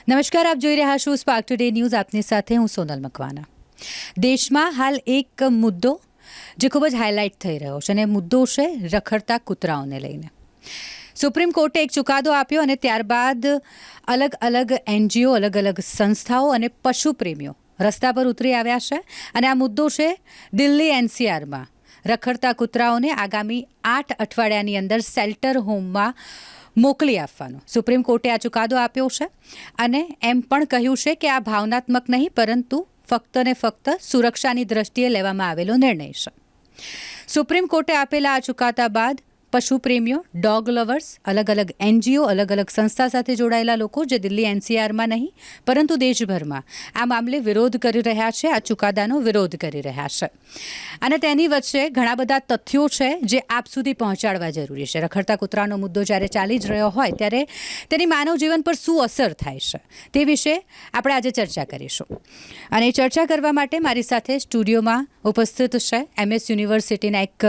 નમસ્કાર, આપ જોઈ રહ્યા છો સ્પાર્ક ટુડે ન્યૂઝ. આપની સાથે હું સોનલ મકવાના. દેશમાં હાલ એક મુદ્દો જે ખૂબ જ હાઇલાઇટ થઈ રહ્યો છે અને મુદ્દો છે રખડતા કૂતરાઓને લઈને. સુપ્રીમ કોર્ટે એક ચુકાદો આપ્યો અને ત્યારબાદ અલગ અલગ એનજીઓ, અલગ અલગ સંસ્થાઓ અને પશુ પ્રેમીઓ રસ્તા પર ઉતરી આવ્યા છે અને આ મુદ્દો છે દિલ્હી એનસીઆરમાં રખડતા કૂતરાઓને આગામી 8 અઠવાડિયાની અંદર શેલ્ટર હોમમાં મોકલી આપવાનો. સુપ્રીમ કોર્ટે આ ચુકાદો આપ્યો છે અને એમ પણ કહ્યું છે કે આ ભાવનાત્મક નહીં પરંતુ ફક્ત ને ફક્ત સુરક્ષાની દ્રષ્ટિએ લેવામાં આવેલો નિર્ણય છે. સુપ્રીમ કોર્ટે આપેલા આ ચુકાદા બાદ પશુ પ્રેમીઓ, ડોગ લવર્સ, અલગ અલગ એનજીઓ, અલગ અલગ સંસ્થા સાથે જોડાયેલા લોકો જે દિલ્હી એનસીઆરમાં નહીં પરંતુ દેશભરમાં આ મામલે વિરોધ કરી રહ્યા છે, આ ચુકાદાનો વિરોધ કરી રહ્યા છે. અને તેની વચ્ચે ઘણા બધા તથ્યો છે જે આપ સુધી પહોંચાડવા જરૂરી છે. રખડતા કૂતરાનો મુદ્દો જ્યારે ચાલી જ રહ્યો હોય ત્યારે તેની માનવ જીવન પર શું અસર થાય છે તે વિશે આપણે આજે ચર્ચા કરીશું. અને એ ચર્ચા કરવા માટે મારી સાથે સ્ટુડિયોમાં ઉપસ્થિત છે MS યુનિવર્સિટીના એક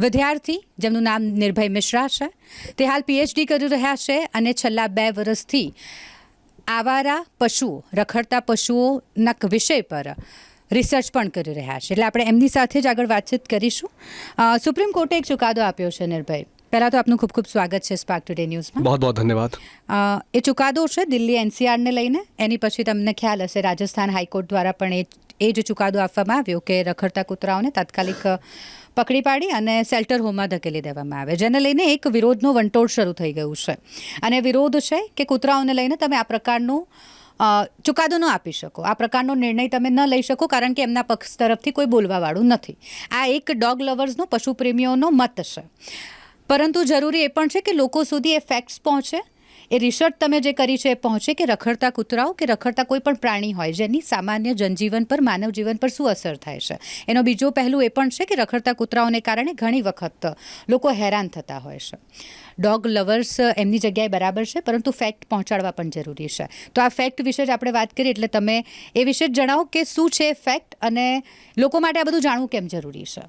વિદ્યાર્થી જેમનું નામ નિર્ભય મિશ્રા છે. તે હાલ PhD કરી રહ્યા છે અને છેલ્લા 2 વર્ષથી આવારા પશુઓ, રખડતા પશુઓના વિષય પર રિસર્ચ પણ કરી રહ્યા છે. એટલે આપણે એમની સાથે જ આગળ વાતચીત કરીશું. સુપ્રીમ કોર્ટે એક ચુકાદો આપ્યો છે નિર્ભય. પહેલાં તો આપનું ખૂબ ખૂબ સ્વાગત છે સ્પાર્ક ટુડે ન્યૂઝમાં. बहुत बहुत धन्यवाद. એ ચુકાદો છે દિલ્હી એનસીઆરને લઈને. એની પછી તમને ખ્યાલ હશે રાજસ્થાન હાઈકોર્ટ દ્વારા પણ એ જ ચુકાદો આપવામાં આવ્યો કે રખડતા કૂતરાઓને તાત્કાલિક પકડી પાડી અને શેલ્ટર હોમમાં ધકેલી દેવામાં આવે, જેને લઈને એક વિરોધનો વંટોળ શરૂ થઈ ગયું છે. અને વિરોધ છે કે કૂતરાઓને લઈને તમે આ પ્રકારનું ચુકાદો ન આપી શકો, આ પ્રકારનો નિર્ણય તમે ન લઈ શકો કારણ કે એમના પક્ષ તરફથી કોઈ બોલવાવાળું નથી. આ એક ડોગ લવર્સનો, પશુ પ્રેમીઓનો મત છે. પરંતુ જરૂરી એ પણ છે કે લોકો સુધી એ ફેક્ટ્સ પહોંચે, એ રિસર્ચ તમે જે કરી છે એ પહોંચે કે રખડતા કૂતરાઓ કે રખડતા કોઈ પણ પ્રાણી હોય જેની સામાન્ય જનજીવન પર, માનવ જીવન પર શું અસર થાય છે. એનો બીજો પહેલું એ પણ છે કે રખડતા કૂતરાઓને કારણે ઘણી વખત લોકો હેરાન થતા હોય છે. ડોગ લવર્સ એમની જગ્યાએ બરાબર છે પરંતુ ફેક્ટ પહોંચાડવા પણ જરૂરી છે. તો આ ફેક્ટ વિશે જ આપણે વાત કરીએ એટલે તમે એ વિશે જ જણાવો કે શું છે ફેક્ટ અને લોકો માટે આ બધું જાણવું કેમ જરૂરી છે.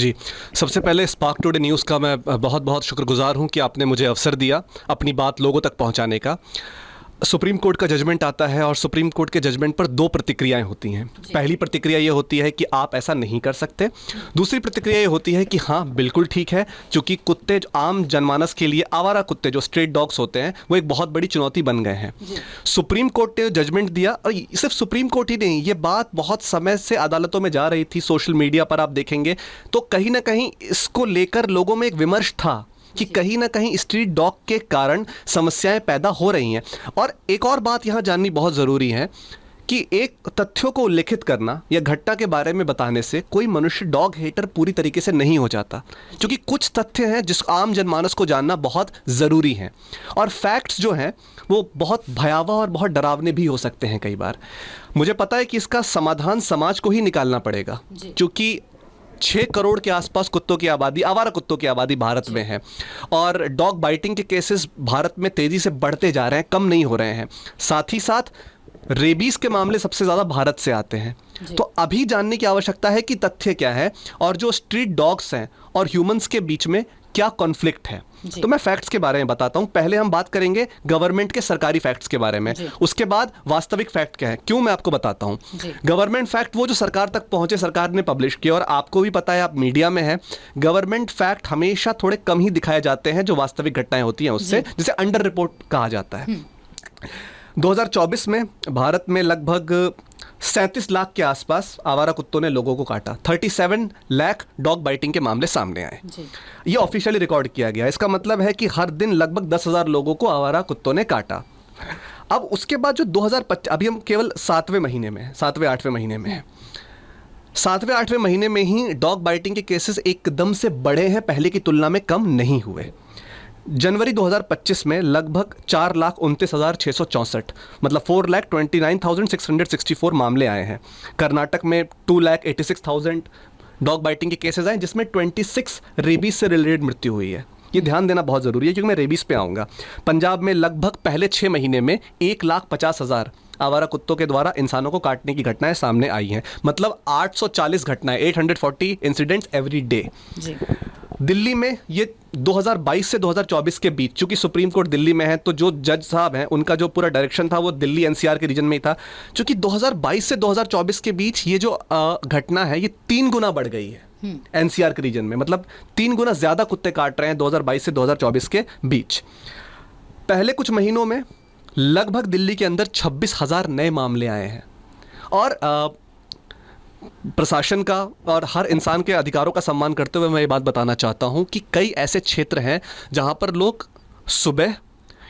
जी, सबसे पहले स्पार्क टुडे न्यूज़ का मैं बहुत बहुत शुक्रगुजार हूं कि आपने मुझे अवसर दिया अपनी बात लोगों तक पहुंचाने का. सुप्रीम कोर्ट का जजमेंट आता है और सुप्रीम कोर्ट के जजमेंट पर 2 प्रतिक्रियाएं होती हैं. पहली प्रतिक्रिया ये होती है कि आप ऐसा नहीं कर सकते. दूसरी प्रतिक्रिया ये होती है कि हाँ बिल्कुल ठीक है, क्योंकि कुत्ते आम जनमानस के लिए आवारा कुत्ते जो स्ट्रीट डॉग्स होते हैं वो एक बहुत बड़ी चुनौती बन गए हैं. सुप्रीम कोर्ट ने जजमेंट दिया और सिर्फ सुप्रीम कोर्ट ही नहीं, ये बात बहुत समय से अदालतों में जा रही थी. सोशल मीडिया पर आप देखेंगे तो कहीं ना कहीं इसको लेकर लोगों में एक विमर्श था कि कहीं ना कहीं स्ट्रीट डॉग के कारण समस्याएं पैदा हो रही हैं. और एक और बात यहाँ जाननी बहुत ज़रूरी है कि एक तथ्यों को उल्लेखित करना या घटना के बारे में बताने से कोई मनुष्य डॉग हेटर पूरी तरीके से नहीं हो जाता, क्योंकि कुछ तथ्य हैं जिस आम जनमानस को जानना बहुत ज़रूरी है. और फैक्ट्स जो हैं वो बहुत भयावह और बहुत डरावने भी हो सकते हैं कई बार. मुझे पता है कि इसका समाधान समाज को ही निकालना पड़ेगा, क्योंकि 6 करोड़ के आसपास कुत्तों की आबादी, आवारा कुत्तों की आबादी भारत में है और डॉग बाइटिंग के केसेस भारत में तेज़ी से बढ़ते जा रहे हैं, कम नहीं हो रहे हैं. साथ ही साथ रेबीज़ के मामले सबसे ज़्यादा भारत से आते हैं. तो अभी जानने की आवश्यकता है कि तथ्य क्या है और जो स्ट्रीट डॉग्स हैं और ह्यूमंस के बीच में क्या कॉन्फ्लिक्ट है. तो मैं फैक्ट्स के बारे में बताता हूं. पहले हम बात करेंगे गवर्नमेंट के सरकारी फैक्ट्स के बारे में, उसके बाद वास्तविक फैक्ट क्या है. क्यों, मैं आपको बताता हूं. गवर्नमेंट फैक्ट वो जो सरकार तक पहुंचे, सरकार ने पब्लिश किया और आपको भी पता है, आप मीडिया में है. गवर्नमेंट फैक्ट हमेशा थोड़े कम ही दिखाए जाते हैं जो वास्तविक घटनाएं होती हैं उससे, जिसे अंडर रिपोर्ट कहा जाता है. 2024 में भारत में लगभग 37 लाख के आसपास आवारा कुत्तों ने लोगों को काटा. 37 लाख डॉग बाइटिंग के मामले सामने आए. ये ऑफिशियली रिकॉर्ड किया गया. इसका मतलब है कि हर दिन लगभग 10,000 लोगों को आवारा कुत्तों ने काटा. अब उसके बाद जो 2025, अभी हम केवल 7वें महीने में, 7वें-8वें महीने में हैं. 7वें-8वें महीने में ही डॉग बाइटिंग के केसेस एकदम से बढ़े हैं, पहले की तुलना में कम नहीं हुए. जनवरी 2025 में लगभग 4,29,664, मतलब 4,29,664 मामले आए हैं. कर्नाटक में 2,86,000 डॉग बाइटिंग के केसेस आए, जिसमें 26 रेबीज से रिलेटेड मृत्यु हुई है. ये ध्यान देना बहुत ज़रूरी है क्योंकि मैं रेबीज पे आऊँगा. पंजाब में लगभग पहले 6 महीने में 1,50,000 आवारा कुत्तों के द्वारा इंसानों को काटने की घटनाएं सामने आई हैं. मतलब 840 घटनाएं, 840 इंसिडेंट्स एवरी डे. दिल्ली में ये 2022 से 2024 के बीच, चूंकि सुप्रीम कोर्ट दिल्ली में है तो जो जज साहब हैं उनका जो पूरा डायरेक्शन था वो दिल्ली एनसीआर के रीजन में ही था। चूंकि 2022 से 2024 के बीच ये जो घटना है ये 3 गुना बढ़ गई है एनसीआर के रीजन में, मतलब 3 गुना ज्यादा कुत्ते काट रहे हैं 2022 से 2024 के बीच। पहले कुछ महीनों में लगभग दिल्ली के अंदर 26,000 नए मामले आए हैं और प्रशासन का और हर इंसान के अधिकारों का सम्मान करते हुए मैं ये बात बताना चाहता हूं कि कई ऐसे क्षेत्र हैं जहां पर लोग सुबह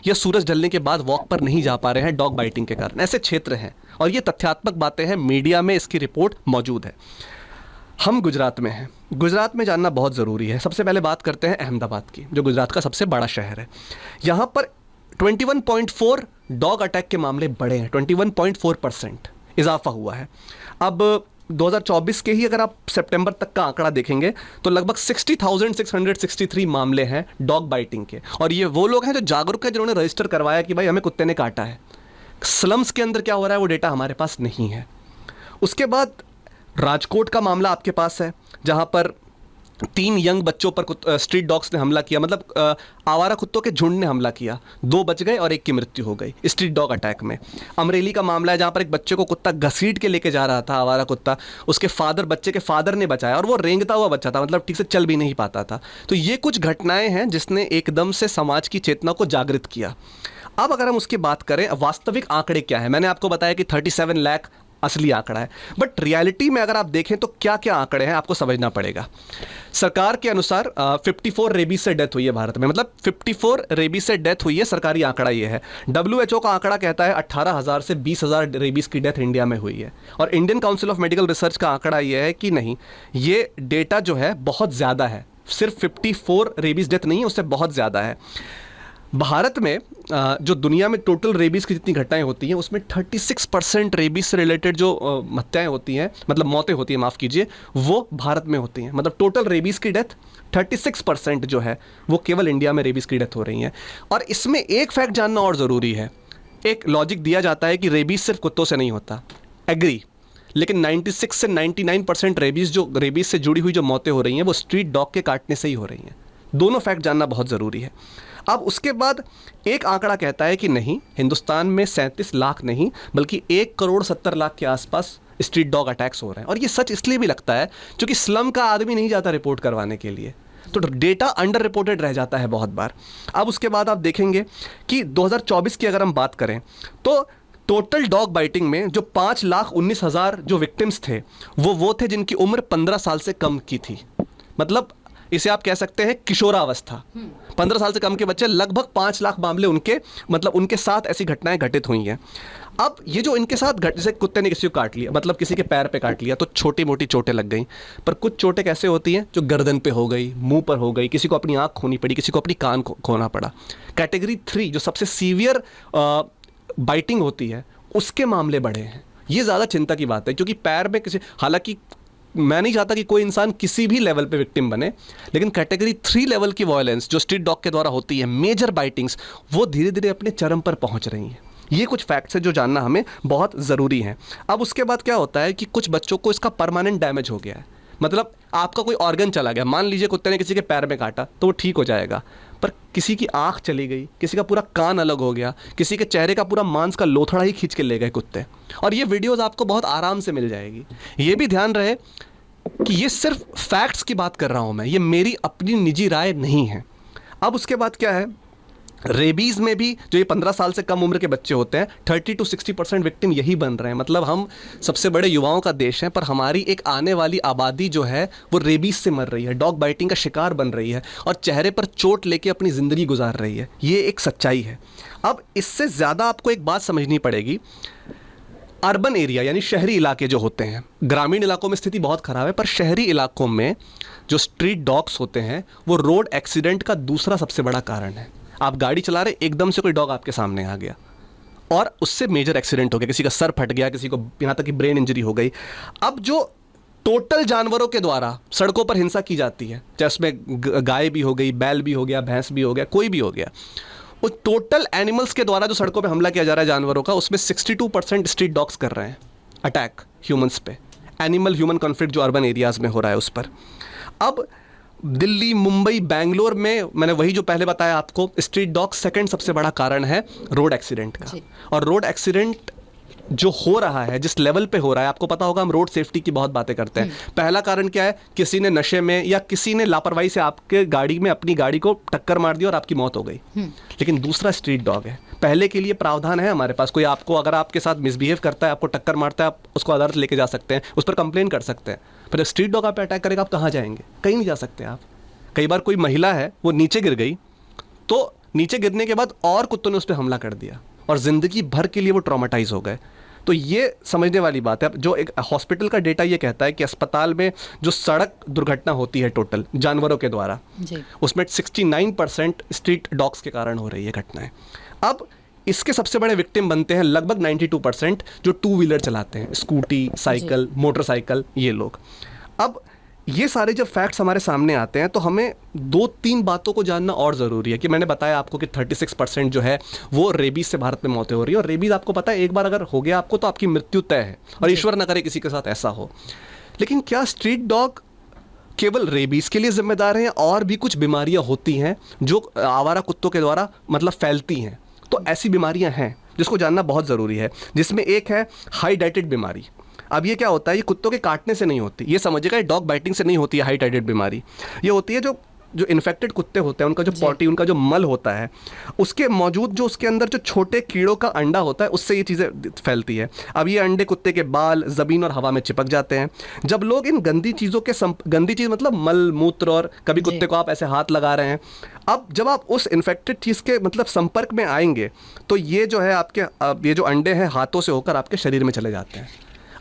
या सूरज ढलने के बाद वॉक पर नहीं जा पा रहे हैं डॉग बाइटिंग के कारण। ऐसे क्षेत्र हैं और ये तथ्यात्मक बातें हैं, मीडिया में इसकी रिपोर्ट मौजूद है। हम गुजरात में हैं, गुजरात में जानना बहुत ज़रूरी है। सबसे पहले बात करते हैं अहमदाबाद की, जो गुजरात का सबसे बड़ा शहर है। यहाँ पर 21.4 डॉग अटैक के मामले बढ़े हैं, 21.4% इजाफा हुआ है। अब 2024 के ही अगर आप सितंबर तक का आंकड़ा देखेंगे तो लगभग 60,663 मामले हैं डॉग बाइटिंग के, और ये वो लोग हैं जो जागरूक हैं, जिन्होंने रजिस्टर करवाया कि भाई हमें कुत्ते ने काटा है। स्लम्स के अंदर क्या हो रहा है वो डेटा हमारे पास नहीं है। उसके बाद राजकोट का मामला आपके पास है, जहां पर 3 यंग बच्चों पर स्ट्रीट डॉग्स ने हमला किया, मतलब आवारा कुत्तों के झुंड ने हमला किया। 2 बच गए और 1 की मृत्यु हो गई स्ट्रीट डॉग अटैक में। अमरेली का मामला है जहां पर एक बच्चे को कुत्ता घसीट के लेके जा रहा था, आवारा कुत्ता, उसके बच्चे के फादर ने बचाया और वो रेंगता हुआ बच्चा था, मतलब ठीक से चल भी नहीं पाता था। तो ये कुछ घटनाएं हैं जिसने एकदम से समाज की चेतना को जागृत किया। अब अगर हम उसकी बात करें वास्तविक आंकड़े क्या है, मैंने आपको बताया कि 37 लाख असली आंकड़ा है, बट रियलिटी में अगर आप देखें तो क्या क्या आंकड़े हैं आपको समझना पड़ेगा। सरकार के अनुसार 54 रेबीज से डेथ हुई है भारत में, मतलब 54 रेबीज से डेथ हुई है, सरकारी आंकड़ा ये है। WHO का आंकड़ा कहता है 18,000 से 20,000 रेबीज की डेथ इंडिया में हुई है, और Indian council of medical research का आंकड़ा ये है कि नहीं, ये डेटा जो है बहुत ज़्यादा है, सिर्फ 54 रेबीज डेथ नहीं है, उससे बहुत ज़्यादा है। भारत में जो दुनिया में टोटल रेबीज़ की जितनी घटनाएं होती हैं उसमें 36% रेबीज़ से रिलेटेड जो हत्याएं होती हैं, मतलब मौतें होती हैं, माफ़ कीजिए, वो भारत में होती हैं। मतलब टोटल रेबीज़ की डेथ 36% जो है वो केवल इंडिया में रेबीज़ की डेथ हो रही हैं। और इसमें एक फैक्ट जानना और ज़रूरी है। एक लॉजिक दिया जाता है कि रेबीज़ सिर्फ कुत्तों से नहीं होता, एग्री, लेकिन 96 से 99% रेबीज़ से जुड़ी हुई जो मौतें हो रही हैं वो स्ट्रीट डॉग के काटने से ही हो रही हैं। दोनों फैक्ट जानना बहुत ज़रूरी है। अब उसके बाद एक आंकड़ा कहता है कि नहीं, हिंदुस्तान में 37 लाख नहीं बल्कि 1,70,00,000 के आसपास स्ट्रीट डॉग अटैक्स हो रहे हैं। और ये सच इसलिए भी लगता है क्योंकि स्लम का आदमी नहीं जाता रिपोर्ट करवाने के लिए, तो डेटा अंडर रिपोर्टेड रह जाता है बहुत बार। अब उसके बाद आप देखेंगे कि 2024 की अगर हम बात करें तो टोटल डॉग बाइटिंग में जो 5,19,000 जो विक्टिम्स थे वो थे जिनकी उम्र 15 साल से कम की थी। मतलब इसे आप कह सकते हैं किशोरावस्था। 15 साल से कम के बच्चे, लगभग 5 लाख मामले उनके साथ ऐसी घटनाएं घटित हुई हैं। अब ये जो इनके साथ जैसे कुत्ते ने किसी को काट लिया, मतलब किसी के पैर पे काट लिया, तो छोटी मोटी चोटें लग गई, पर कुछ चोटें कैसे होती हैं जो गर्दन पे हो गई, मुंह पर हो गई, किसी को अपनी आंख खोनी पड़ी, किसी को अपनी कान खोना पड़ा। कैटेगरी 3 जो सबसे सीवियर बाइटिंग होती है उसके मामले बढ़े हैं। ये ज़्यादा चिंता की बात है क्योंकि पैर में किसी, हालांकि मैं नहीं चाहता कि कोई इंसान किसी भी लेवल पे विक्टिम बने, लेकिन कैटेगरी 3 लेवल की वायलेंस जो स्ट्रीट डॉग के द्वारा होती है, मेजर बाइटिंग्स, वो धीरे धीरे अपने चरम पर पहुंच रही हैं। ये कुछ फैक्ट्स है जो जानना हमें बहुत ज़रूरी है। अब उसके बाद क्या होता है कि कुछ बच्चों को इसका परमानेंट डैमेज हो गया है, मतलब आपका कोई ऑर्गन चला गया, मान लीजिए कुत्ते ने किसी के पैर में काटा तो वो ठीक हो जाएगा, पर किसी की आंख चली गई, किसी का पूरा कान अलग हो गया, किसी के चेहरे का पूरा मांस का लोथड़ा ही खींच के ले गए कुत्ते। और ये वीडियोस आपको बहुत आराम से मिल जाएगी। ये भी ध्यान रहे कि ये सिर्फ फैक्ट्स की बात कर रहा हूं मैं, ये मेरी अपनी निजी राय नहीं है। अब उसके बाद क्या है, रेबीज़ में भी जो ये 15 साल से कम उम्र के बच्चे होते हैं 30 to 60% विक्टिम यही बन रहे हैं। मतलब हम सबसे बड़े युवाओं का देश है, पर हमारी एक आने वाली आबादी जो है वो रेबीज़ से मर रही है, डॉग बाइटिंग का शिकार बन रही है और चेहरे पर चोट लेके अपनी ज़िंदगी गुजार रही है। ये एक सच्चाई है। अब इससे ज़्यादा आपको एक बात समझनी पड़ेगी, अर्बन एरिया यानी शहरी इलाके जो होते हैं, ग्रामीण इलाकों में स्थिति बहुत ख़राब है, पर शहरी इलाकों में जो स्ट्रीट डॉग्स होते हैं वो रोड एक्सीडेंट का दूसरा सबसे बड़ा कारण है। आप गाड़ी चला रहे, एकदम से कोई डॉग आपके सामने आ गया और उससे मेजर एक्सीडेंट हो गया, किसी का सर फट गया, किसी को यहाँ तक कि ब्रेन इंजरी हो गई। अब जो टोटल जानवरों के द्वारा सड़कों पर हिंसा की जाती है, चाहे उसमें गाय भी हो गई, बैल भी हो गया, भैंस भी हो गया, कोई भी हो गया, वो टोटल एनिमल्स के द्वारा जो सड़कों पे हमला किया जा रहा है जानवरों का, उसमें 62% स्ट्रीट डॉग्स कर रहे हैं अटैक ह्यूमंस पे। एनिमल ह्यूमन कॉन्फ्लिक्ट जो अर्बन एरियाज में हो रहा है उस पर। अब दिल्ली, मुंबई, बेंगलोर में मैंने वही जो पहले बताया आपको, स्ट्रीट डॉग सेकंड सबसे बड़ा कारण है रोड एक्सीडेंट का। और रोड एक्सीडेंट जो हो रहा है, जिस लेवल पे हो रहा है, आपको पता होगा हम रोड सेफ्टी की बहुत बातें करते हैं। पहला कारण क्या है? किसी ने नशे में या किसी ने लापरवाही से आपके गाड़ी में अपनी गाड़ी को टक्कर मार दी और आपकी मौत हो गई। लेकिन दूसरा स्ट्रीट डॉग है। पहले के लिए प्रावधान है हमारे पास, कोई आपको अगर आपके साथ मिसबिहेव करता है, आपको टक्कर मारता है, आप उसको अदालत लेके जा सकते हैं, उस पर कंप्लेन कर सकते हैं। पर जब स्ट्रीट डॉग आप पे अटैक करेगा, आप कहाँ जाएंगे? कहीं नहीं जा सकते आप। कई बार कोई महिला है, वो नीचे गिर गई, तो नीचे गिरने के बाद और कुत्तों ने उस पर हमला कर दिया और जिंदगी भर के लिए वो ट्रॉमेटाइज हो गए। तो ये समझने वाली बात है। जो एक हॉस्पिटल का डेटा ये कहता है कि अस्पताल में जो सड़क दुर्घटना होती है टोटल जानवरों के द्वारा, उसमें 69% स्ट्रीट डॉग्स के कारण हो रही है घटनाएं। अब इसके सबसे बड़े विक्टिम बनते हैं लगभग 92% जो टू व्हीलर चलाते हैं, स्कूटी, साइकिल, मोटरसाइकिल, ये लोग। अब ये सारे जब फैक्ट्स हमारे सामने आते हैं तो हमें 2-3 बातों को जानना और ज़रूरी है। कि मैंने बताया आपको कि 36% जो है वो रेबीज से भारत में मौतें हो रही है, और रेबीज आपको पता है एक बार अगर हो गया आपको तो आपकी मृत्यु तय है, और ईश्वर न करे किसी के साथ ऐसा हो। लेकिन क्या स्ट्रीट डॉग केवल रेबीज के लिए जिम्मेदार हैं? और भी कुछ बीमारियां होती हैं जो आवारा कुत्तों के द्वारा मतलब फैलती हैं। तो ऐसी बीमारियां हैं जिसको जानना बहुत ज़रूरी है, जिसमें एक है हाईडाइटेड बीमारी। अब ये क्या होता है? ये कुत्तों के काटने से नहीं होती, ये समझिएगा, ये डॉग बाइटिंग से नहीं होती है हाईडाइटेड बीमारी। ये होती है जो इन्फेक्टेड कुत्ते होते हैं, उनका जो पॉटी, उनका जो मल होता है, उसके मौजूद जो उसके अंदर जो छोटे कीड़ों का अंडा होता है, उससे ये चीज़ें फैलती है। अब ये अंडे कुत्ते के बाल, ज़मीन और हवा में चिपक जाते हैं। जब लोग इन गंदी चीज़ों के गंदी चीज़ मतलब मल, मूत्र, और कभी कुत्ते को आप ऐसे हाथ लगा रहे हैं, अब जब आप उस इन्फेक्टेड चीज़ के मतलब संपर्क में आएंगे तो ये जो है आपके ये जो अंडे हैं हाथों से होकर आपके शरीर में चले जाते हैं।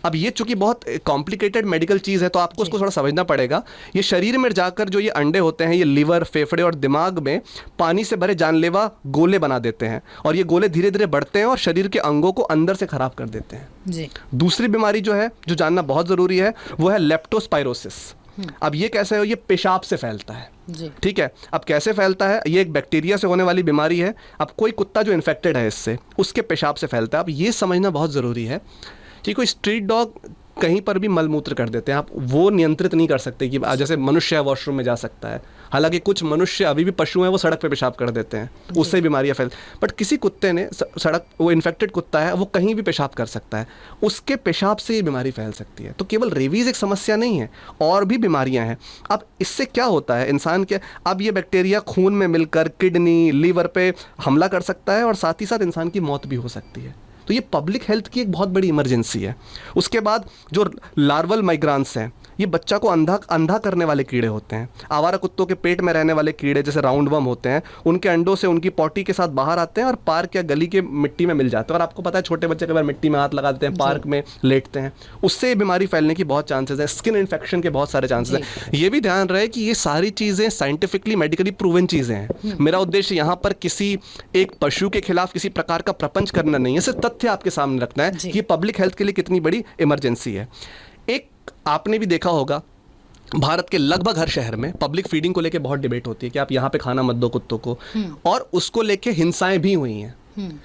अब ये चूंकि बहुत कॉम्प्लिकेटेड मेडिकल चीज़ है तो आपको उसको थोड़ा समझना पड़ेगा। ये शरीर में जाकर जो ये अंडे होते हैं, ये लिवर, फेफड़े और दिमाग में पानी से भरे जानलेवा गोले बना देते हैं, और ये गोले धीरे धीरे बढ़ते हैं और शरीर के अंगों को अंदर से खराब कर देते हैं जी। दूसरी बीमारी जो है, जो जानना बहुत ज़रूरी है, वो है लेप्टोस्पाइरोसिस। अब ये कैसे है? ये पेशाब से फैलता है, ठीक है। अब कैसे फैलता है? ये एक बैक्टीरिया से होने वाली बीमारी है। अब कोई कुत्ता जो इन्फेक्टेड है इससे, उसके पेशाब से फैलता है। अब ये समझना बहुत ज़रूरी है कि कोई स्ट्रीट डॉग कहीं पर भी मलमूत्र कर देते हैं, आप वो नियंत्रित नहीं कर सकते कि जैसे मनुष्य है वॉशरूम में जा सकता है। हालांकि कुछ मनुष्य अभी भी पशु हैं, वो सड़क पे पेशाब कर देते हैं, उससे बीमारियां फैल। बट किसी कुत्ते ने सड़क, वो इन्फेक्टेड कुत्ता है, वो कहीं भी पेशाब कर सकता है, उसके पेशाब से ये बीमारी फैल सकती है। तो केवल रेबीज एक समस्या नहीं है, और भी बीमारियां हैं। अब इससे क्या होता है इंसान के, अब ये बैक्टीरिया खून में मिलकर किडनी, लीवर पे हमला कर सकता है, और साथ ही साथ इंसान की मौत भी हो सकती है। तो ये पब्लिक हेल्थ की एक बहुत बड़ी इमरजेंसी है। उसके बाद जो लार्वल माइग्रांस हैं, ये बच्चा को अंधा करने वाले कीड़े होते हैं। आवारा कुत्तों के पेट में रहने वाले कीड़े जैसे राउंड वर्म होते हैं, उनके अंडों से उनकी पॉटी के साथ बाहर आते हैं और पार्क या गली के मिट्टी में मिल जाते हैं। और आपको पता है छोटे बच्चे कई बार मिट्टी में हाथ लगा देते हैं, पार्क में लेटते हैं, उससे ये बीमारी फैलने की बहुत चांसेस है। स्किन इन्फेक्शन के बहुत सारे चांसेस हैं। ये भी ध्यान रहे कि ये सारी चीज़ें साइंटिफिकली मेडिकली प्रूवन चीज़ें हैं। मेरा उद्देश्य यहाँ पर किसी एक पशु के खिलाफ किसी प्रकार का प्रपंच करना नहीं है, सिर्फ तथ्य आपके सामने रखना है कि पब्लिक हेल्थ के लिए कितनी बड़ी इमरजेंसी है। एक आपने भी देखा होगा, भारत के लगभग हर शहर में पब्लिक फीडिंग को लेके बहुत डिबेट होती है कि आप यहाँ पे खाना मत दो कुत्तों को, और उसको लेके हिंसाएं भी हुई हैं।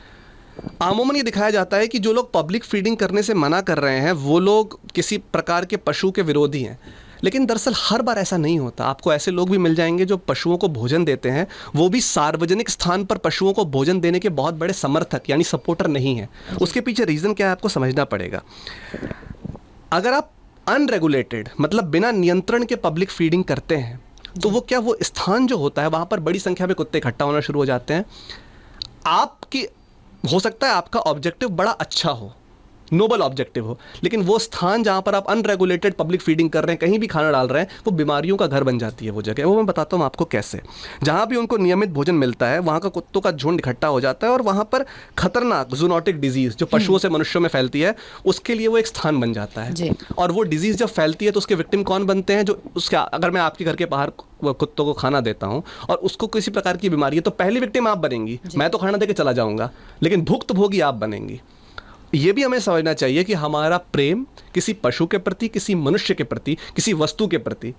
आमूमन ये दिखाया जाता है कि जो लोग पब्लिक फीडिंग करने से मना कर रहे हैं वो लोग किसी प्रकार के पशु के विरोधी हैं, लेकिन दरअसल हर बार ऐसा नहीं होता। आपको ऐसे लोग भी मिल जाएंगे जो पशुओं को भोजन देते हैं, वो भी सार्वजनिक स्थान पर पशुओं को भोजन देने के बहुत बड़े समर्थक यानी सपोर्टर नहीं है। उसके पीछे रीज़न क्या है आपको समझना पड़ेगा। अगर आप अनरेगुलेटेड मतलब बिना नियंत्रण के पब्लिक फीडिंग करते हैं तो वो स्थान जो होता है वहाँ पर बड़ी संख्या में कुत्ते इकट्ठा होना शुरू हो जाते हैं। आपकी हो सकता है आपका ऑब्जेक्टिव बड़ा अच्छा हो, नोबल ऑब्जेक्टिव हो, लेकिन वो स्थान जहाँ पर आप अनरेगुलेटेड पब्लिक फीडिंग कर रहे हैं, कहीं भी खाना डाल रहे हैं, वो बीमारियों का घर बन जाती है वो जगह। वो मैं बताता हूँ आपको कैसे। जहाँ भी उनको नियमित भोजन मिलता है वहाँ का कुत्तों का झुंड इकट्ठा हो जाता है, और वहाँ पर खतरनाक जूनोटिक डिजीज़ जो पशुओं से मनुष्यों में फैलती है, उसके लिए वो एक स्थान बन जाता है। और वो डिजीज़ जब फैलती है तो उसके विक्टिम कौन बनते हैं? जो उसका, अगर मैं आपके घर के बाहर कुत्तों को खाना देता हूँ और उसको किसी प्रकार की बीमारी है तो पहली विक्टिम आप बनेंगी। मैं तो खाना दे के चला जाऊँगा, लेकिन भुक्तभोगी आप बनेंगी। ये भी हमें समझना चाहिए कि हमारा प्रेम किसी पशु के प्रति, किसी मनुष्य के प्रति, किसी वस्तु के प्रति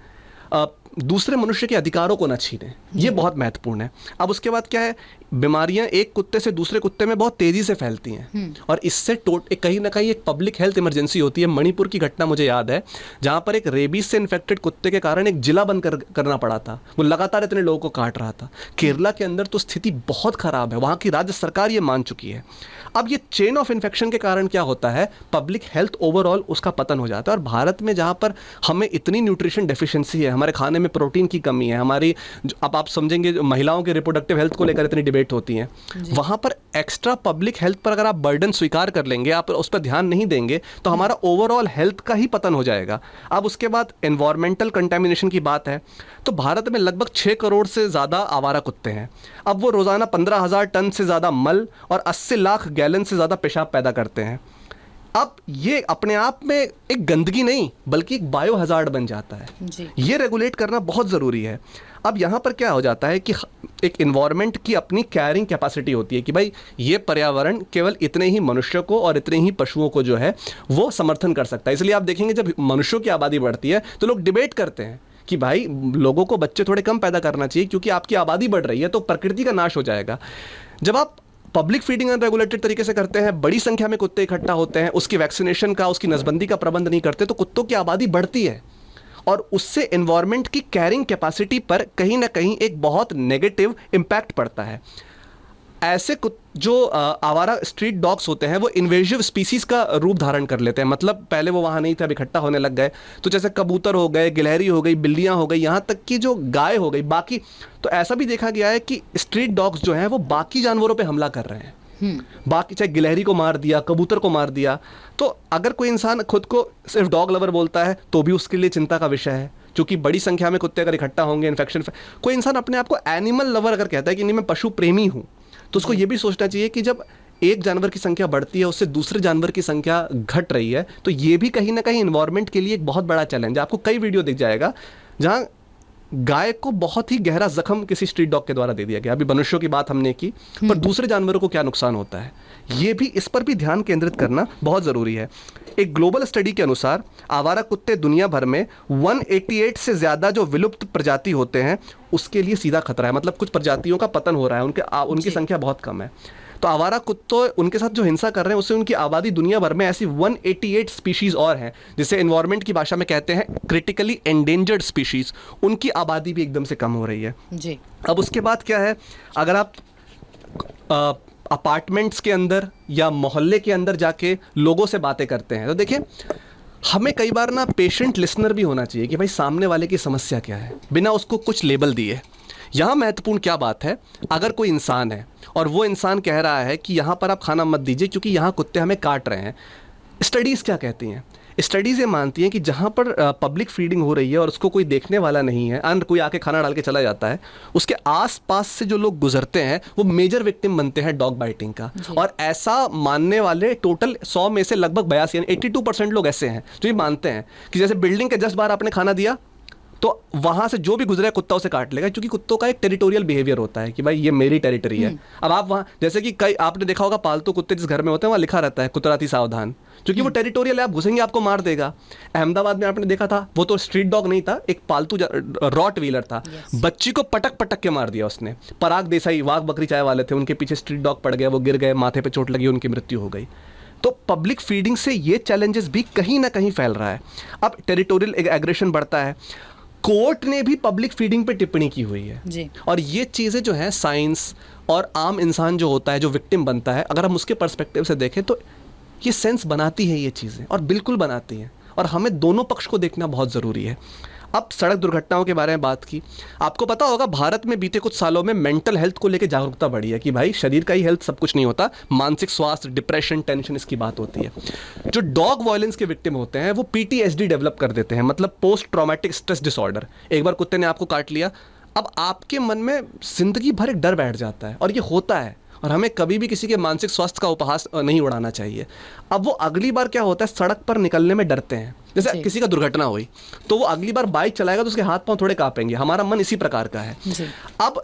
दूसरे मनुष्य के अधिकारों को न छीने, ये बहुत महत्वपूर्ण है। अब उसके बाद क्या है, बीमारियां एक कुत्ते से दूसरे कुत्ते में बहुत तेजी से फैलती हैं और इससे कहीं ना कहीं एक पब्लिक हेल्थ इमरजेंसी होती है। मणिपुर की घटना मुझे याद है, जहां पर एक रेबीज से इन्फेक्टेड कुत्ते के कारण एक जिला बंद करना पड़ा था, वो लगातार इतने लोगों को काट रहा था। केरला के अंदर तो स्थिति बहुत खराब है, वहां की राज्य सरकार ये मान चुकी है। अब ये चेन ऑफ इन्फेक्शन के कारण क्या होता है, पब्लिक हेल्थ ओवरऑल उसका पतन हो जाता है। और भारत में जहां पर हमें इतनी न्यूट्रिशन डेफिशिएंसी है, हमारे खाने में प्रोटीन की कमी है, हमारी अब आप समझेंगे महिलाओं के रिप्रोडक्टिव हेल्थ को लेकर इतनी डिबेट होती है, वहां पर एक्स्ट्रा पब्लिक हेल्थ पर अगर आप बर्डन स्वीकार कर लेंगे, आप उस पर ध्यान नहीं देंगे, तो हमारा ओवरऑल हेल्थ का ही पतन हो जाएगा। अब उसके बाद एनवायरमेंटल कंटेमिनेशन की बात है, तो भारत में लगभग 6 करोड़ से ज़्यादा आवारा कुत्ते हैं। अब वो रोज़ाना 15,000 टन से ज़्यादा मल और 80 लाख गैलन से ज़्यादा पेशाब पैदा करते हैं। अब ये अपने आप में एक गंदगी नहीं बल्कि एक बायो हजार्ड बन जाता है जी। ये रेगुलेट करना बहुत ज़रूरी है। अब यहाँ पर क्या हो जाता है कि एक इन्वायरमेंट की अपनी कैरिंग कैपेसिटी होती है कि भाई ये पर्यावरण केवल इतने ही मनुष्य को और इतने ही पशुओं को जो है वो समर्थन कर सकता है। इसलिए आप देखेंगे जब मनुष्यों की आबादी बढ़ती है तो लोग डिबेट करते हैं कि भाई लोगों को बच्चे थोड़े कम पैदा करना चाहिए क्योंकि आपकी आबादी बढ़ रही है तो प्रकृति का नाश हो जाएगा। जब आप पब्लिक फीडिंग अनरेगुलेटेड तरीके से करते हैं, बड़ी संख्या में कुत्ते इकट्ठा होते हैं, उसकी वैक्सीनेशन का, उसकी नसबंदी का प्रबंध नहीं करते, तो कुत्तों की आबादी बढ़ती है और उससे एनवायरनमेंट की कैरिंग कैपेसिटी पर कहीं ना कहीं एक बहुत नेगेटिव इम्पैक्ट पड़ता है। ऐसे जो आवारा स्ट्रीट डॉग्स होते हैं वो इन्वेजिव स्पीसीज का रूप धारण कर लेते हैं। मतलब पहले वो वहाँ नहीं थे, अब इकट्ठा होने लग गए। तो जैसे कबूतर हो गए, गिलहरी हो गई, बिल्लियाँ हो गई, यहाँ तक कि जो गाय हो गई, बाकी तो ऐसा भी देखा गया है कि स्ट्रीट डॉग्स जो हैं वो बाकी जानवरों पे हमला कर रहे हैं। बाकी चाहे गिलहरी को मार दिया, कबूतर को मार दिया। तो अगर कोई इंसान खुद को सिर्फ डॉग लवर बोलता है तो भी उसके लिए चिंता का विषय है, क्योंकि बड़ी संख्या में कुत्ते अगर इकट्ठा होंगे इन्फेक्शन। कोई इंसान अपने आप को एनिमल लवर अगर कहता है कि नहीं मैं पशु प्रेमी हूँ, तो उसको ये भी सोचना चाहिए कि जब एक जानवर की संख्या बढ़ती है उससे दूसरे जानवर की संख्या घट रही है, तो ये भी कहीं ना कहीं एनवायरनमेंट के लिए एक बहुत बड़ा चैलेंज है। आपको कई वीडियो दिख जाएगा जहाँ गाय को बहुत ही गहरा जख्म किसी स्ट्रीट डॉग के द्वारा दे दिया गया। अभी मनुष्यों की बात हमने की, पर दूसरे जानवरों को क्या नुकसान होता है, ये भी, इस पर भी ध्यान केंद्रित करना बहुत ज़रूरी है। एक ग्लोबल स्टडी के अनुसार आवारा कुत्ते दुनिया भर में 188 से ज़्यादा जो विलुप्त प्रजाति होते हैं उसके लिए सीधा खतरा है। मतलब कुछ प्रजातियों का पतन हो रहा है, उनकी संख्या बहुत कम है। तो आवारा कुत्तों उनके साथ जो हिंसा कर रहे हैं उससे उनकी आबादी दुनिया भर में ऐसी 188 स्पीशीज़ और हैं, जिसे एनवायरनमेंट की भाषा में कहते हैं क्रिटिकली एंडेंजर्ड स्पीशीज़। उनकी आबादी भी एकदम से कम हो रही है जी। अब उसके बाद क्या है, अगर आप अपार्टमेंट्स के अंदर या मोहल्ले के अंदर जाके लोगों से बातें करते हैं तो देखिए, हमें कई बार ना पेशेंट लिसनर भी होना चाहिए कि भाई सामने वाले की समस्या क्या है, बिना उसको कुछ लेबल दिए। यहाँ महत्वपूर्ण क्या बात है, अगर कोई इंसान है और वो इंसान कह रहा है कि यहाँ पर आप खाना मत दीजिए क्योंकि यहाँ कुत्ते हमें काट रहे हैं, स्टडीज़ क्या कहती हैं? स्टडीज़ ये मानती हैं कि जहाँ पर पब्लिक फीडिंग हो रही है और उसको कोई देखने वाला नहीं है, अन्य कोई आके खाना डाल के चला जाता है, उसके आसपास से जो लोग गुजरते हैं वो मेजर विक्टिम बनते हैं डॉग बाइटिंग का। और ऐसा मानने वाले टोटल 100 में से लगभग 82 यानी 82% लोग ऐसे हैं जो ये मानते हैं कि जैसे बिल्डिंग के जस्ट बाहर आपने खाना दिया तो वहाँ से जो भी गुजरे कुत्ता उसे काट लेगा, क्योंकि कुत्तों का एक टेरिटोरियल बिहेवियर होता है कि भाई ये मेरी टेरिटरी है। अब आप वहाँ, जैसे कि कई आपने देखा होगा पालतू कुत्ते जिस घर में होते हैं वहाँ लिखा रहता है कुतराती सावधान, क्योंकि वो टेरिटोरियल है, आप घुसेंगे आपको मार देगा। अहमदाबाद में आपने देखा था, वो तो स्ट्रीट डॉग नहीं था, एक पालतू रॉट व्हीलर था, बच्ची को पटक पटक के मार दिया उसने। पराग देसाई वाघ बकरी चाय वाले थे, उनके पीछे स्ट्रीट डॉग पड़ गया, वो गिर गए, माथे पे चोट लगी, उनकी मृत्यु हो गई। तो पब्लिक फीडिंग से ये चैलेंजेस भी कहीं ना कहीं फैल रहा है। अब टेरिटोरियल एग्रेशन बढ़ता है। कोर्ट ने भी पब्लिक फीडिंग पे टिप्पणी की हुई है जी। और ये चीज़ें जो है साइंस और आम इंसान जो होता है, जो विक्टिम बनता है, अगर हम उसके पर्सपेक्टिव से देखें तो ये सेंस बनाती है ये चीज़ें, और बिल्कुल बनाती हैं, और हमें दोनों पक्ष को देखना बहुत ज़रूरी है। अब सड़क दुर्घटनाओं के बारे में बात की, आपको पता होगा भारत में बीते कुछ सालों में मेंटल हेल्थ को लेकर जागरूकता बढ़ी है कि भाई शरीर का ही हेल्थ सब कुछ नहीं होता, मानसिक स्वास्थ्य, डिप्रेशन, टेंशन, इसकी बात होती है। जो डॉग वायलेंस के विक्टिम होते हैं वो PTSD डेवलप कर देते हैं, मतलब पोस्ट ट्रॉमेटिक स्ट्रेस डिसऑर्डर। एक बार कुत्ते ने आपको काट लिया, अब आपके मन में जिंदगी भर एक डर बैठ जाता है, और ये होता है, और हमें कभी भी किसी के मानसिक स्वास्थ्य का उपहास नहीं उड़ाना चाहिए। अब वो अगली बार क्या होता है, सड़क पर निकलने में डरते हैं। जैसे किसी का दुर्घटना हुई तो वो अगली बार बाइक चलाएगा तो उसके हाथ पांव थोड़े कांपेंगे। हमारा मन इसी प्रकार का है। अब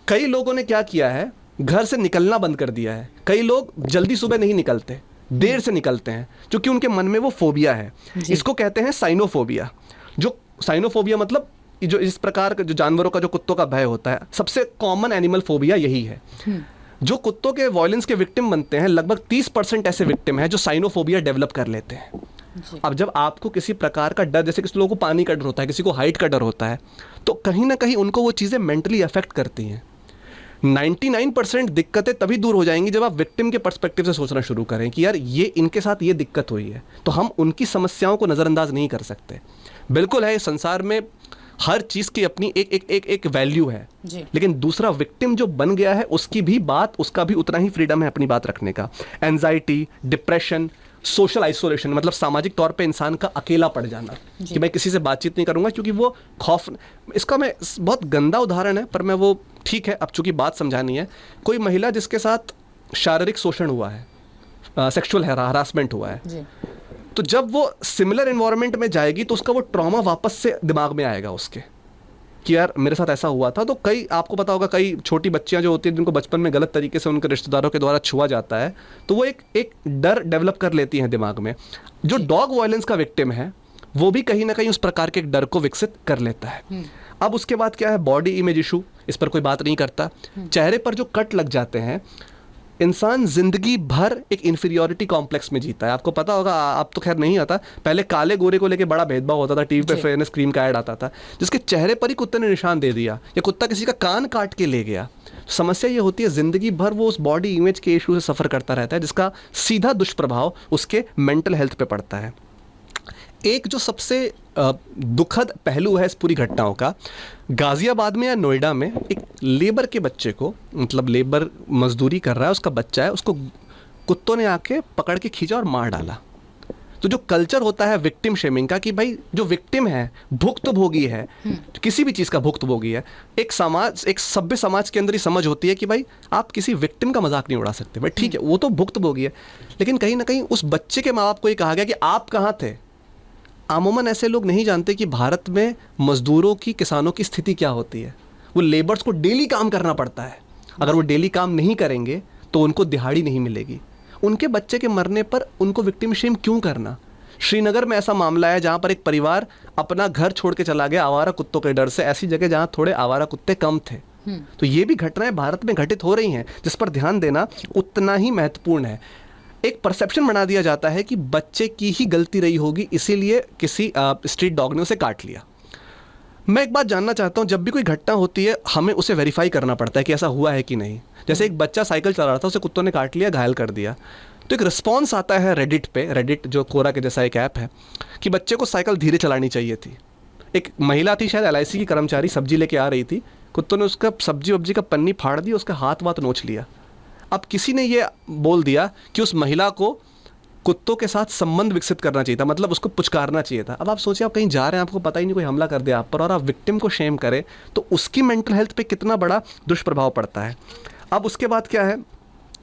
कई लोगों ने क्या किया है, घर से निकलना बंद कर दिया है। कई लोग जल्दी सुबह नहीं निकलते, देर से निकलते हैं, क्योंकि उनके मन में वो फोबिया है। इसको कहते हैं साइनोफोबिया। जो साइनोफोबिया मतलब जो इस प्रकार का जो जानवरों का जो कुत्तों का भय होता है, सबसे कॉमन एनिमल फोबिया यही है। जो कुत्तों के वॉयलेंस के विक्टिम बनते हैं, लगभग 30% ऐसे विक्टिम हैं जो साइनोफोबिया डेवलप कर लेते हैं। अब जब आपको किसी प्रकार का डर, जैसे किसी लोगों को पानी का डर होता है, किसी को हाइट का डर होता है, तो कहीं ना कहीं उनको वो चीज़ें मेंटली अफेक्ट करती हैं। 99% दिक्कतें तभी दूर हो जाएंगी जब आप विक्टिम के पर्सपेक्टिव से सोचना शुरू करें कि यार ये इनके साथ ये दिक्कत हुई है, तो हम उनकी समस्याओं को नज़रअंदाज नहीं कर सकते। बिल्कुल है, इस संसार में हर चीज़ की अपनी एक वैल्यू है, लेकिन दूसरा विक्टिम जो बन गया है उसकी भी बात, उसका भी उतना ही फ्रीडम है अपनी बात रखने का। एंजाइटी, डिप्रेशन, सोशल आइसोलेशन, मतलब सामाजिक तौर पे इंसान का अकेला पड़ जाना कि मैं किसी से बातचीत नहीं करूंगा क्योंकि वो खौफ। इसका मैं बहुत गंदा उदाहरण है पर मैं वो ठीक है, अब चूंकि बात समझानी है। कोई महिला जिसके साथ शारीरिक शोषण हुआ है, सेक्सुअल हरासमेंट हुआ है, तो जब वो सिमिलर एनवायरनमेंट में जाएगी तो उसका वो ट्रॉमा वापस से दिमाग में आएगा उसके कि यार मेरे साथ ऐसा हुआ था। तो कई, आपको पता होगा, कई छोटी बच्चियां जो होती हैं जिनको बचपन में गलत तरीके से उनके रिश्तेदारों के द्वारा छुआ जाता है, तो वो एक डर डेवलप कर लेती हैं दिमाग में। जो डॉग वायलेंस का विक्टिम है वो भी कहीं ना कहीं उस प्रकार के एक डर को विकसित कर लेता है। अब उसके बाद क्या है, बॉडी इमेज इशू, इस पर कोई बात नहीं करता। चेहरे पर जो कट लग जाते हैं, इंसान जिंदगी भर एक इन्फीरियोरिटी कॉम्प्लेक्स में जीता है। आपको पता होगा, आप तो खैर नहीं आता, पहले काले गोरे को लेके बड़ा भेदभाव होता था, टीवी पे फेयरनेस क्रीम का ऐड आता था, जिसके चेहरे पर ही कुत्ते ने निशान दे दिया, या कुत्ता किसी का कान काट के ले गया। समस्या ये होती है जिंदगी भर वो उस बॉडी इमेज के इशू से सफ़र करता रहता है, जिसका सीधा दुष्प्रभाव उसके मेंटल हेल्थ पे पड़ता है। एक जो सबसे दुखद पहलू है इस पूरी घटनाओं का, गाजियाबाद में या नोएडा में एक लेबर के बच्चे को, मतलब लेबर मजदूरी कर रहा है, उसका बच्चा है, उसको कुत्तों ने आके पकड़ के खींचा और मार डाला। तो जो कल्चर होता है विक्टिम शेमिंग का, कि भाई जो विक्टिम है भुक्तभोगी है, किसी भी चीज़ का भुक्तभोगी है, एक समाज, एक सभ्य समाज के अंदर ही समझ होती है कि भाई आप किसी विक्टिम का मजाक नहीं उड़ा सकते। भाई ठीक है, वो तो भुक्तभोगी है, लेकिन कहीं ना कहीं उस बच्चे के माँ बाप को ये कहा गया कि आप कहाँ थे। अमूमन ऐसे लोग नहीं जानते कि भारत में मजदूरों की, किसानों की स्थिति क्या होती है। वो लेबर्स को डेली काम करना पड़ता है, अगर वो डेली काम नहीं करेंगे तो उनको दिहाड़ी नहीं मिलेगी। उनके बच्चे के मरने पर उनको विक्टिम शेम क्यों करना। श्रीनगर में ऐसा मामला है जहाँ पर एक परिवार अपना घर छोड़ के चला गया आवारा कुत्तों के डर से, ऐसी जगह जहाँ थोड़े आवारा कुत्ते कम थे। तो ये भी घटनाएं भारत में घटित हो रही हैं, जिस पर ध्यान देना उतना ही महत्वपूर्ण है। एक परसेप्शन बना दिया जाता है कि बच्चे की ही गलती रही होगी, इसीलिए किसी स्ट्रीट डॉग ने उसे काट लिया। मैं एक बात जानना चाहता हूँ, जब भी कोई घटना होती है हमें उसे वेरीफाई करना पड़ता है कि ऐसा हुआ है कि नहीं। जैसे एक बच्चा साइकिल चला रहा था, उसे कुत्तों ने काट लिया, घायल कर दिया, तो एक रिस्पॉन्स आता है रेडिट पे, रेडिट जो कोरा के जैसा एक ऐप है, कि बच्चे को साइकिल धीरे चलानी चाहिए थी। एक महिला थी, शायद LIC की कर्मचारी, सब्जी लेके आ रही थी, कुत्तों ने उसका सब्जी वब्जी का पन्नी फाड़ दी, उसका हाथ वाथ नोच लिया। अब किसी ने ये बोल दिया कि उस महिला को कुत्तों के साथ संबंध विकसित करना चाहिए था, मतलब उसको पुचकारना चाहिए था। अब आप सोचिए, आप कहीं जा रहे हैं, आपको पता ही नहीं, कोई हमला कर दिया आप पर, और आप विक्टिम को शेम करें, तो उसकी मेंटल हेल्थ पे कितना बड़ा दुष्प्रभाव पड़ता है। अब उसके बाद क्या है,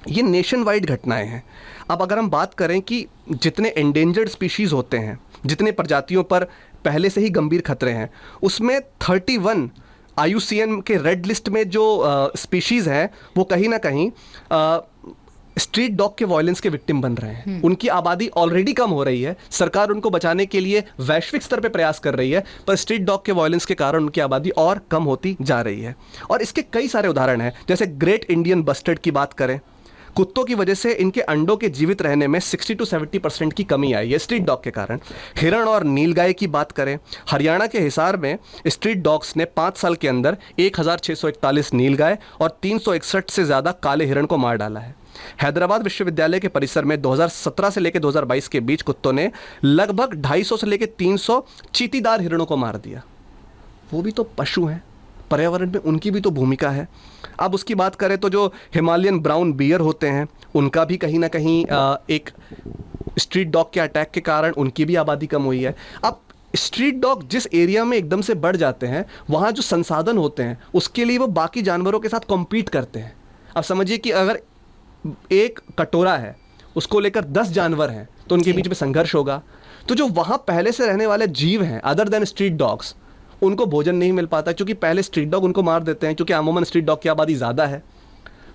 ये नेशन वाइड घटनाएं हैं। अब अगर हम बात करें कि जितने एंडेंजर्ड स्पीशीज़ होते हैं, जितने प्रजातियों पर पहले से ही गंभीर खतरे हैं, उसमें 31 IUCN के रेड लिस्ट में जो स्पीशीज़ है वो कहीं ना कहीं स्ट्रीट डॉग के वायलेंस के विक्टिम बन रहे हैं। उनकी आबादी ऑलरेडी कम हो रही है, सरकार उनको बचाने के लिए वैश्विक स्तर पे प्रयास कर रही है, पर स्ट्रीट डॉग के वायलेंस के कारण उनकी आबादी और कम होती जा रही है। और इसके कई सारे उदाहरण हैं, जैसे ग्रेट इंडियन बस्टर्ड की बात करें, कुत्तों की वजह से इनके अंडों के जीवित रहने में 60 to 70% की कमी आई है स्ट्रीट डॉग के कारण। हिरण और नीलगाय की बात करें, हरियाणा के हिसार में स्ट्रीट डॉग्स ने 5 साल के अंदर 1641 नीलगाय और 361 से ज़्यादा काले हिरण को मार डाला है। हैदराबाद विश्वविद्यालय के परिसर में 2017 से लेकर 2022 के बीच कुत्तों ने लगभग 250 से लेकर 300 चीतीदार हिरणों को मार दिया। वो भी तो पशु हैं, पर्यावरण में उनकी भी तो भूमिका है। अब उसकी बात करें तो जो हिमालयन ब्राउन बियर होते हैं, उनका भी कहीं ना कहीं एक स्ट्रीट डॉग के अटैक के कारण उनकी भी आबादी कम हुई है। अब स्ट्रीट डॉग जिस एरिया में एकदम से बढ़ जाते हैं, वहाँ जो संसाधन होते हैं उसके लिए वो बाकी जानवरों के साथ कॉम्पीट करते हैं। अब समझिए कि अगर एक कटोरा है, उसको लेकर 10 जानवर हैं, तो उनके बीच में संघर्ष होगा। तो जो वहाँ पहले से रहने वाले जीव हैं अदर देन स्ट्रीट डॉग्स, उनको भोजन नहीं मिल पाता, क्योंकि पहले स्ट्रीट डॉग उनको मार देते हैं, क्योंकि अमूमन स्ट्रीट डॉग की आबादी ज़्यादा है।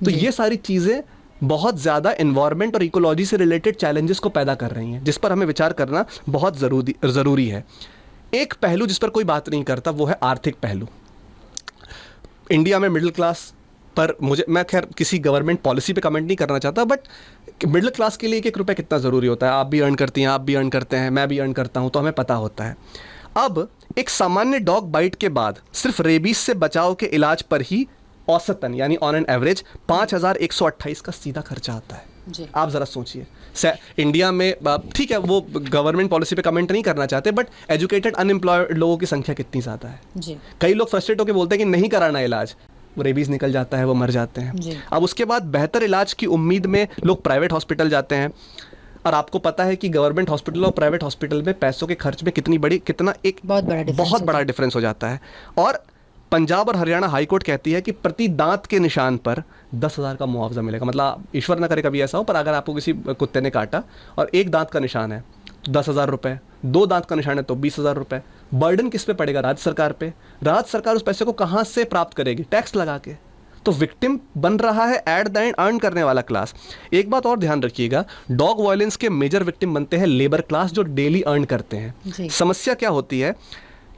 तो ये सारी चीज़ें बहुत ज़्यादा एनवायरनमेंट और इकोलॉजी से रिलेटेड चैलेंजेस को पैदा कर रही हैं, जिस पर हमें विचार करना बहुत ज़रूरी है। एक पहलू जिस पर कोई बात नहीं करता वो है आर्थिक पहलू। इंडिया में मिडिल क्लास पर मैं खैर किसी गवर्नमेंट पॉलिसी पे कमेंट नहीं करना चाहता, बट मिडिल क्लास के लिए एक रुपये कितना ज़रूरी होता है। आप भी अर्न करती हैं, आप भी अर्न करते हैं, मैं भी अर्न करता हूं, तो हमें पता होता है। अब एक सामान्य डॉग बाइट के बाद सिर्फ रेबीज से बचाव के इलाज पर ही औसतन यानी ऑन एन एवरेज 5,128 का सीधा खर्चा आता है जी। आप ज़रा सोचिए, इंडिया में ठीक है वो गवर्नमेंट पॉलिसी पे कमेंट नहीं करना चाहते, बट एजुकेटेड अनएम्प्लॉयड लोगों की संख्या कितनी ज़्यादा है जी। कई लोग फ्रस्ट्रेट होकर बोलते हैं कि नहीं कराना इलाज, वो रेबीज निकल जाता है, वो मर जाते हैं जी। अब उसके बाद बेहतर इलाज की उम्मीद में लोग प्राइवेट हॉस्पिटल जाते हैं, और आपको पता है कि गवर्नमेंट हॉस्पिटल और प्राइवेट हॉस्पिटल में पैसों के खर्च में बहुत बड़ा डिफरेंस हो जाता है। और पंजाब और हरियाणा हाईकोर्ट कहती है कि प्रति दांत के निशान पर 10,000 का मुआवजा मिलेगा। मतलब ईश्वर ना करे कभी ऐसा हो, पर अगर आपको किसी कुत्ते ने काटा और एक दांत का निशान है 10,000 रुपये, 2 दांत का निशान है तो 20,000 रुपये। बर्डन किस पे पड़ेगा? राज्य सरकार पे। राज्य सरकार उस पैसे को कहाँ से प्राप्त करेगी? टैक्स लगा के। तो विक्टिम बन रहा है एट द एंड अर्न करने वाला क्लास। एक बात और ध्यान रखिएगा, डॉग वायलेंस के मेजर विक्टिम बनते हैं लेबर क्लास जो डेली अर्न करते हैं। समस्या क्या होती है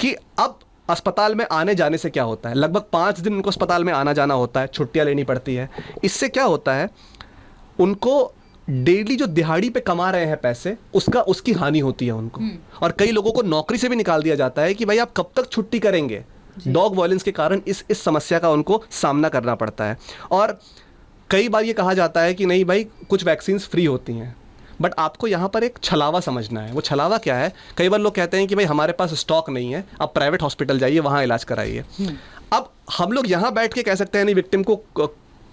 कि अब अस्पताल में आने जाने से क्या होता है, लगभग 5 दिन उनको अस्पताल में आना जाना होता है, छुट्टियां लेनी पड़ती है। इससे क्या होता है, उनको डेली जो दिहाड़ी पे कमा रहे हैं पैसे उसकी हानि होती है उनको। और कई लोगों को नौकरी से भी निकाल दिया जाता है कि भाई आप कब तक छुट्टी करेंगे। डॉग वायलेंस के कारण इस समस्या का उनको सामना करना पड़ता है। और कई बार ये कहा जाता है कि नहीं भाई कुछ वैक्सीन फ्री होती हैं, बट आपको यहाँ पर एक छलावा समझना है। वो छलावा क्या है? कई बार लोग कहते हैं कि भाई हमारे पास स्टॉक नहीं है, आप प्राइवेट हॉस्पिटल जाइए, वहाँ इलाज कराइए। अब हम लोग यहाँ बैठ के कह सकते हैं नहीं, विक्टिम को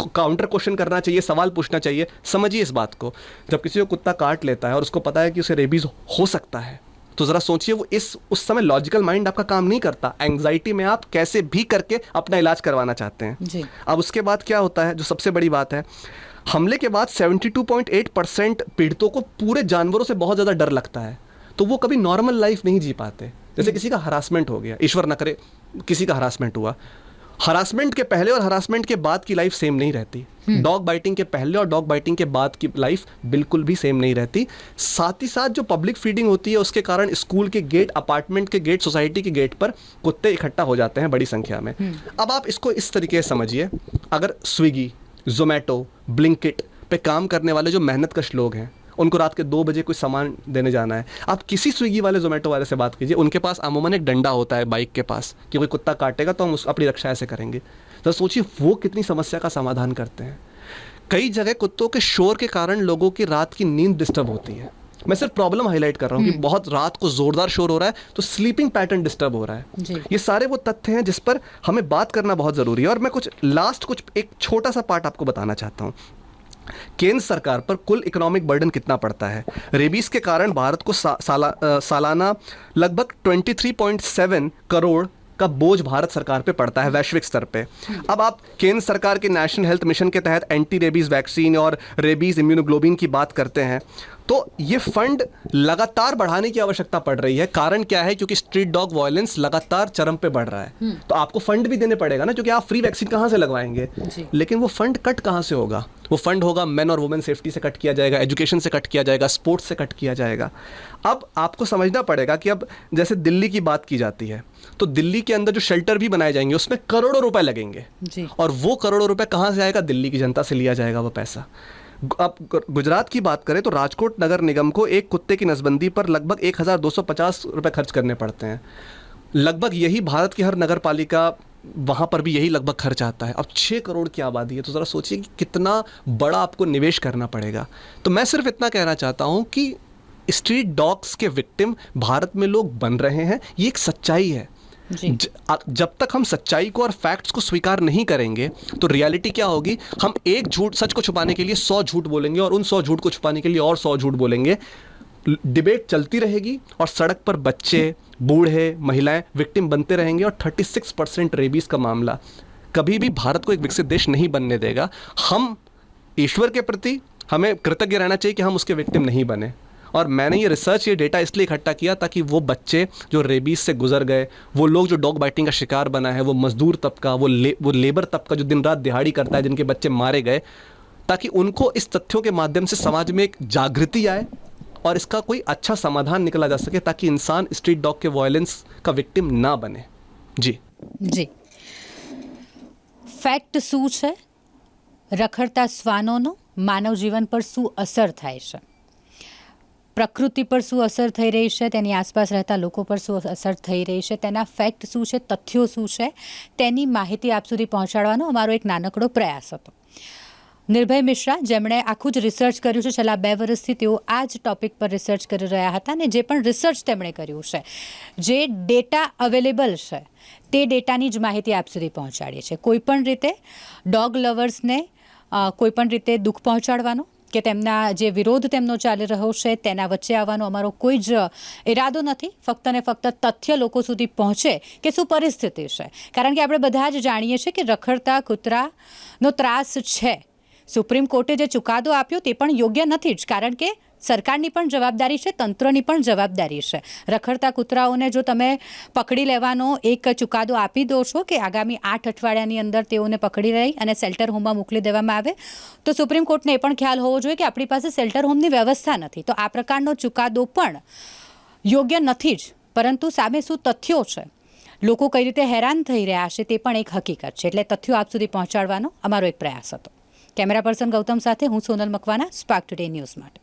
काउंटर क्वेश्चन करना चाहिए, सवाल पूछना चाहिए। समझिए इस बात को, जब किसी को कुत्ता काट लेता है और उसको पता है कि उसे रेबीज हो सकता है, तो ज़रा सोचिए वो उस समय लॉजिकल माइंड आपका काम नहीं करता। एंग्जाइटी में आप कैसे भी करके अपना इलाज करवाना चाहते हैं जी। अब उसके बाद क्या होता है, जो सबसे बड़ी बात है, हमले के बाद 72.8% पीड़ितों को पूरे जानवरों से बहुत ज़्यादा डर लगता है, तो वो कभी नॉर्मल लाइफ नहीं जी पाते। जैसे किसी का हरासमेंट हो गया, ईश्वर न करे किसी का हरासमेंट हुआ, हरासमेंट के पहले और हरासमेंट के बाद की लाइफ सेम नहीं रहती। डॉग बाइटिंग के पहले और डॉग बाइटिंग के बाद की लाइफ बिल्कुल भी सेम नहीं रहती। साथ ही साथ जो पब्लिक फीडिंग होती है उसके कारण स्कूल के गेट, अपार्टमेंट के गेट, सोसाइटी के गेट पर कुत्ते इकट्ठा हो जाते हैं बड़ी संख्या में। अब आप इसको इस तरीके से समझिए, अगर स्विगी, जोमेटो, ब्लिंकिट पे काम करने वाले जो मेहनतकश लोग हैं, उनको रात के 2 बजे कोई सामान देने जाना है, आप किसी स्विगी वाले, जोमेटो वाले से बात कीजिए, उनके पास अमूमन एक डंडा होता है बाइक के पास कि कोई कुत्ता काटेगा तो हम अपनी रक्षा ऐसे करेंगे। तो सोचिए वो कितनी समस्या का समाधान करते हैं। कई जगह कुत्तों के शोर के कारण लोगों की रात की नींद डिस्टर्ब होती है। मैं सिर्फ प्रॉब्लम हाईलाइट कर रहा हूँ कि बहुत रात को जोरदार शोर हो रहा है तो स्लीपिंग पैटर्न डिस्टर्ब हो रहा है। ये सारे वो तथ्य हैं जिस पर हमें बात करना बहुत ज़रूरी है। और मैं एक छोटा सा पार्ट आपको बताना चाहता हूँ। केंद्र सरकार पर कुल इकोनॉमिक बर्डन कितना पड़ता है? रेबीज के कारण भारत को सालाना लगभग 23.7 करोड़ का बोझ भारत सरकार पे पड़ता है वैश्विक स्तर पे। अब आप केंद्र सरकार के नेशनल हेल्थ मिशन के तहत एंटी रेबीज वैक्सीन और रेबीज इम्यूनोग्लोबिन की बात करते हैं, तो ये फंड लगातार बढ़ाने की आवश्यकता पड़ रही है। कारण क्या है? क्योंकि स्ट्रीट डॉग वायलेंस लगातार चरम पे बढ़ रहा है, तो आपको फंड भी देने पड़ेगा ना, क्योंकि आप फ्री वैक्सीन कहाँ से लगवाएंगे? लेकिन वो फंड कट कहाँ से होगा? वो फंड होगा मेन और वुमेन सेफ्टी से कट किया जाएगा, एजुकेशन से कट किया जाएगा, स्पोर्ट्स से कट किया जाएगा। अब आपको समझना पड़ेगा कि अब जैसे दिल्ली की बात की जाती है, तो दिल्ली के अंदर जो शेल्टर भी बनाए जाएंगे उसमें करोड़ों रुपए लगेंगे जी। और वो करोड़ों रुपए कहाँ से आएगा? दिल्ली की जनता से लिया जाएगा वो पैसा। अब गुजरात की बात करें तो राजकोट नगर निगम को एक कुत्ते की नसबंदी पर लगभग 1,250 रुपए खर्च करने पड़ते हैं। लगभग यही भारत की हर नगर पालिका, वहाँ पर भी यही लगभग खर्च आता है। अब 6 करोड़ की आबादी है, तो ज़रा सोचिए कि कितना बड़ा आपको निवेश करना पड़ेगा। तो मैं सिर्फ इतना कहना चाहता हूँ कि स्ट्रीट डॉग्स के विक्टिम भारत में लोग बन रहे हैं, ये एक सच्चाई है। जब तक हम सच्चाई को और फैक्ट्स को स्वीकार नहीं करेंगे तो रियलिटी क्या होगी? हम एक झूठ, सच को छुपाने के लिए 100 झूठ बोलेंगे और उन 100 झूठ को छुपाने के लिए और 100 झूठ बोलेंगे। डिबेट चलती रहेगी और सड़क पर बच्चे, बूढ़े, महिलाएं विक्टिम बनते रहेंगे। और 36% रेबीज का मामला कभी भी भारत को एक विकसित देश नहीं बनने देगा। हम ईश्वर के प्रति हमें कृतज्ञ रहना चाहिए कि हम उसके विक्टिम नहीं बने। और मैंने ये रिसर्च, ये डेटा इसलिए इकट्ठा किया ताकि वो बच्चे जो रेबीज से गुजर गए, वो लोग जो डॉग बाइटिंग का शिकार बना है, वो मजदूर तबका, वो लेबर तबका जो दिन रात दिहाड़ी करता है, जिनके बच्चे मारे गए, ताकि उनको इस तथ्यों के माध्यम से समाज में एक जागृति आए और इसका कोई अच्छा समाधान निकला जा सके ताकि इंसान स्ट्रीट डॉग के वायलेंस का विक्टिम ना बने। जी જી ફેક્ટ શું છે? રખડતા શ્વાનોનો માનવ જીવન પર શું અસર થાય છે, પ્રકૃતિ પર શું અસર થઈ રહી છે, તેની આસપાસ રહેતા લોકો પર શું અસર થઈ રહી છે, તેના ફેક્ટ શું છે, તથ્યો શું છે, તેની માહિતી આપ સુધી પહોંચાડવાનો અમારો એક નાનકડો પ્રયાસ હતો. નિર્ભય મિશ્રા, જેમણે આખું જ રિસર્ચ કર્યું છે, છેલ્લા 2 વર્ષથી તેઓ આ જ ટૉપિક પર રિસર્ચ કરી રહ્યા હતા અને જે પણ રિસર્ચ તેમણે કર્યું છે, જે ડેટા અવેલેબલ છે તે ડેટાની જ માહિતી આપ સુધી પહોંચાડીએ છીએ. કોઈપણ રીતે ડોગ લવર્સને કોઈપણ રીતે દુઃખ પહોંચાડવાનો કે તેમના જે વિરોધ તેમનો ચાલી રહ્યો છે તેના વચ્ચે આવવાનો અમારો કોઈ જ ઇરાદો નથી. ફક્ત ને ફક્ત તથ્ય લોકો સુધી પહોંચે કે શું પરિસ્થિતિ છે, કારણ કે આપણે બધા જ જાણીએ છીએ કે રખડતા કૂતરાનો ત્રાસ છે. સુપ્રીમ કોર્ટે જે ચુકાદો આપ્યો તે પણ યોગ્ય નથી જ, કારણ કે સરકારની પણ જવાબદારી છે, તંત્રની પણ જવાબદારી છે. રખડતા કૂતરાઓને જો તમે પકડી લેવાનો એક ચુકાદો આપી દો છો કે આગામી 8 અઠવાડિયાની અંદર તેઓને પકડી લઈ અને શેલ્ટર હોમમાં મોકલી દેવામાં આવે, તો સુપ્રીમ કોર્ટને એ પણ ખ્યાલ હોવો જોઈએ કે આપણી પાસે શેલ્ટર હોમની વ્યવસ્થા નથી. તો આ પ્રકારનો ચુકાદો પણ યોગ્ય નથી જ, પરંતુ સામે શું તથ્યો છે, લોકો કઈ રીતે હેરાન થઈ રહ્યા છે તે પણ એક હકીકત છે. એટલે તથ્યો આપ સુધી પહોંચાડવાનો અમારો એક પ્રયાસ હતો. કેમેરા પર્સન ગૌતમ સાથે હું Sonal Makwana, spark today news માટે.